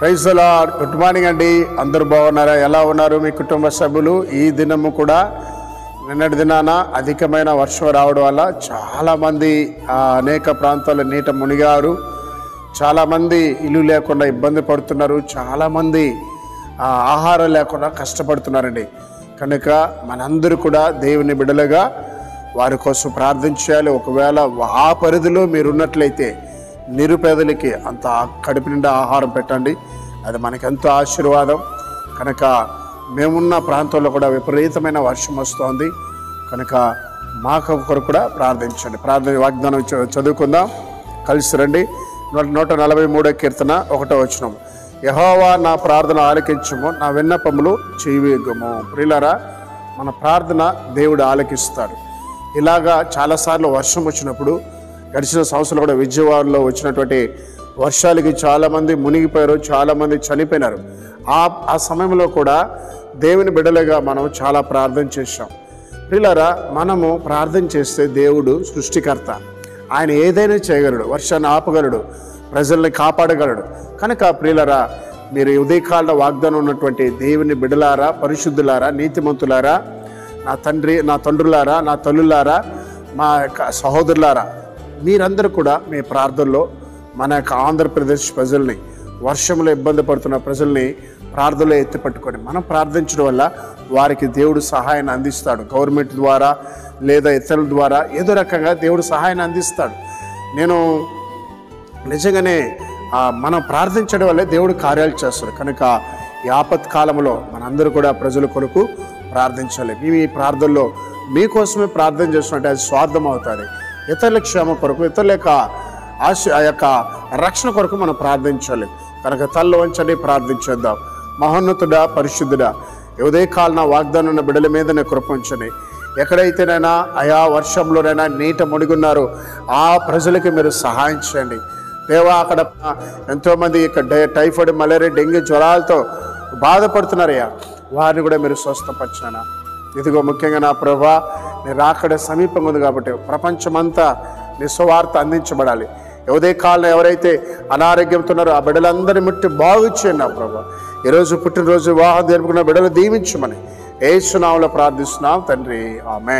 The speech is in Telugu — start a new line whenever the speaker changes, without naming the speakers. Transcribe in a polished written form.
Praise the Lord. Good morning అండి. అందరూ బాగున్నారా? ఎలా ఉన్నారు మీ కుటుంబ సభ్యులు? ఈ దినము కూడా నిన్నటి దినాన అధికమైన వర్షం రావడం వల్ల చాలామంది అనేక ప్రాంతాల్లో నీట మునిగారు. చాలామంది ఇల్లు లేకుండా ఇబ్బంది పడుతున్నారు. చాలామంది ఆహారం లేకుండా కష్టపడుతున్నారండి. కనుక మనందరూ కూడా దేవుని బిడ్డలుగా వారి కోసం ప్రార్థించాలి. ఒకవేళ ఆ పరిధిలో మీరున్నట్లయితే నిరుపేదలకి అంత కడుపు నిండా ఆహారం పెట్టండి. అది మనకెంతో ఆశీర్వాదం. కనుక మేమున్న ప్రాంతంలో కూడా విపరీతమైన వర్షం వస్తోంది. కనుక మాకు కొరకు కూడా ప్రార్థించండి. వాగ్దానం చదువుకుందాం, కలిసి రండి. 143వ కీర్తన 1వ వచనం. యెహోవా నా ప్రార్థన ఆలకించుము, నా విన్నపములు చెవియొగ్గుము. ప్రియులారా, మన ప్రార్థన దేవుడు ఆలకిస్తాడు. ఇలాగా చాలాసార్లు వర్షం వచ్చినప్పుడు గడిచిన సంవత్సరాలు కూడా విజయవాడలో వచ్చినటువంటి వర్షాలకి చాలామంది మునిగిపోయారు, చాలామంది చనిపోయినారు. ఆ సమయంలో కూడా దేవుని బిడ్డలుగా మనం చాలా ప్రార్థన చేశాం. ప్రియులారా, మనము ప్రార్థన చేస్తే దేవుడు సృష్టికర్త. ఆయన ఏదైనా చేయగలడు, వర్షాన్ని ఆపగలడు, ప్రజల్ని కాపాడగలడు. కనుక ప్రియులారా, మీరు ఉదయకాల వాగ్దానం ఉన్నటువంటి దేవుని బిడ్డలారా, పరిశుద్ధులారా, నీతిమంతులారా, నా తండ్రులారా, నా తల్లులారా, మా యొక్క సహోదరులారా, మీరందరూ కూడా మీ ప్రార్థనలో మన యొక్క ఆంధ్రప్రదేశ్ ప్రజల్ని, వర్షంలో ఇబ్బంది పడుతున్న ప్రజల్ని ప్రార్థనలో ఎత్తిపట్టుకొని మనం ప్రార్థించడం వల్ల వారికి దేవుడు సహాయాన్ని అందిస్తాడు. గవర్నమెంట్ ద్వారా లేదా ఇతరుల ద్వారా ఏదో రకంగా దేవుడు సహాయాన్ని అందిస్తాడు. నేను నిజంగానే మనం ప్రార్థించడం వల్లే దేవుడు కార్యాలు చేస్తాడు. కనుక ఈ ఆపత్కాలంలో మనందరూ కూడా ప్రజల కొరకు ప్రార్థించాలి. మీ ప్రార్థనలో మీకోసమే ప్రార్థన చేస్తున్నట్టు అది స్వార్థం అవుతుంది. ఇతరుల క్షేమ కొరకు, ఇతరుల యొక్క ఆ యొక్క రక్షణ కొరకు మనం ప్రార్థించాలి. కనుక తల్ల వంచండి, ప్రార్థించేద్దాం. మహోన్నతుడా, పరిశుద్ధుడా, ఉదయకాలన వాగ్దానం ఉన్న బిడ్డల మీదనే కృప ఉంచండి. ఎక్కడైతేనైనా ఆయా వర్షంలోనైనా నీట మునిగున్నారో ఆ ప్రజలకి మీరు సహాయం చేయండి దేవా. అక్కడ ఎంతోమంది టైఫాయిడ్, మలేరియా, డెంగ్యూ జ్వరాలతో బాధపడుతున్నారయ్యా, వారిని కూడా మీరు స్వస్థపరిచానా. ఇదిగో ముఖ్యంగా నా ప్రభా, నీ రాకడ సమీపంగా ఉంది కాబట్టి ప్రపంచమంతా నీ సువార్త అందించబడాలి. ఉదయకాలం ఎవరైతే అనారోగ్యంతో ఉన్నారో ఆ బిడ్డలందరినీ ముట్టి బాగు చేయండి నా ప్రభా. ఈరోజు పుట్టినరోజు వివాహం జరుపుకున్న బిడ్డలు దీవించమని యేసు నామములో ప్రార్థిస్తున్నాం తండ్రి, ఆమేన్.